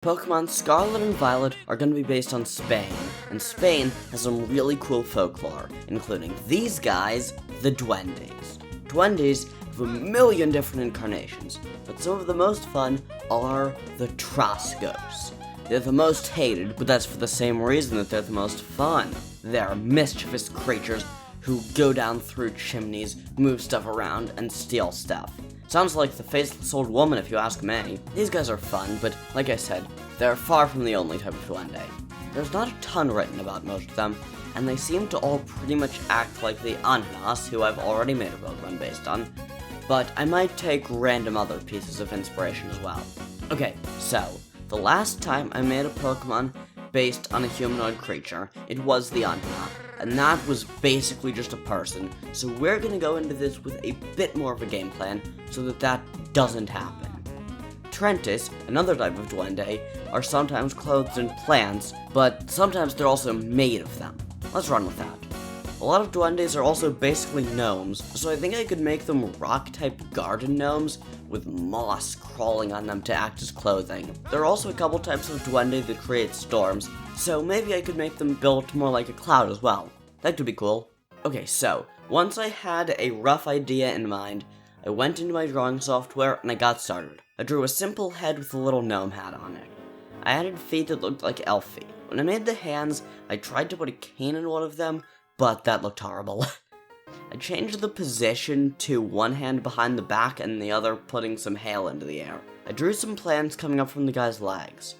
Pokemon Scarlet and Violet are going to be based on Spain, and Spain has some really cool folklore, including these guys, the Duendes. Duendes have a million different incarnations, but some of the most fun are the Trasgos. They're the most hated, but that's for the same reason that they're the most fun. They're mischievous creatures who go down through chimneys, move stuff around, and steal stuff. Sounds like the faceless old woman if you ask me. These guys are fun, but like I said, they're far from the only type of Duende. There's not a ton written about most of them, and they seem to all pretty much act like the Ananas, who I've already made a Pokemon based on, but I might take random other pieces of inspiration as well. Okay, so, the last time I made a Pokemon based on a humanoid creature, it was the Anana, and that was basically just a person, so we're gonna go into this with a bit more of a game plan, so that doesn't happen. Trentis, another type of Duende, are sometimes clothed in plants, but sometimes they're also made of them. Let's run with that. A lot of Duendes are also basically gnomes, so I think I could make them rock-type garden gnomes with moss crawling on them to act as clothing. There are also a couple types of Duende that create storms, so maybe I could make them built more like a cloud as well. That could be cool. Okay, so, once I had a rough idea in mind, I went into my drawing software and I got started. I drew a simple head with a little gnome hat on it. I added feet that looked like elf feet. When I made the hands, I tried to put a cane in one of them, but that looked horrible. I changed the position to one hand behind the back and the other putting some hail into the air. I drew some plants coming up from the guy's legs.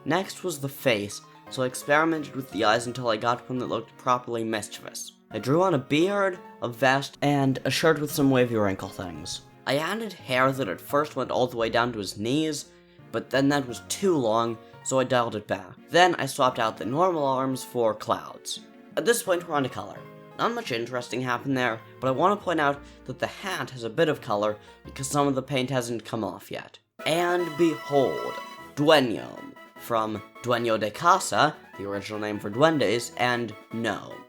Next was the face, so I experimented with the eyes until I got one that looked properly mischievous. I drew on a beard, a vest, and a shirt with some wavy wrinkle things. I added hair that at first went all the way down to his knees, but then that was too long, so I dialed it back. Then I swapped out the normal arms for clouds. At this point we're on to color. Not much interesting happened there, but I want to point out that the hat has a bit of color because some of the paint hasn't come off yet. And behold, Duenyo, from Dueño de Casa, the original name for Duendes, and Gnome,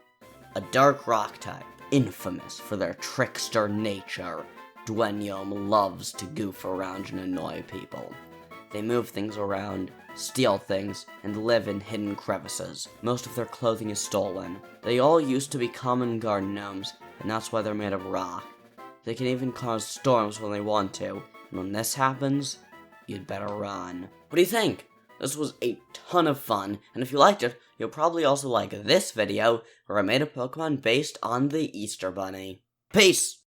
a dark rock type, infamous for their trickster nature. Duenyo loves to goof around and annoy people. They move things around, steal things, and live in hidden crevices. Most of their clothing is stolen. They all used to be common garden gnomes, and that's why they're made of rock. They can even cause storms when they want to, and when this happens, you'd better run. What do you think? This was a ton of fun, and if you liked it, you'll probably also like this video, where I made a Pokemon based on the Easter Bunny. Peace!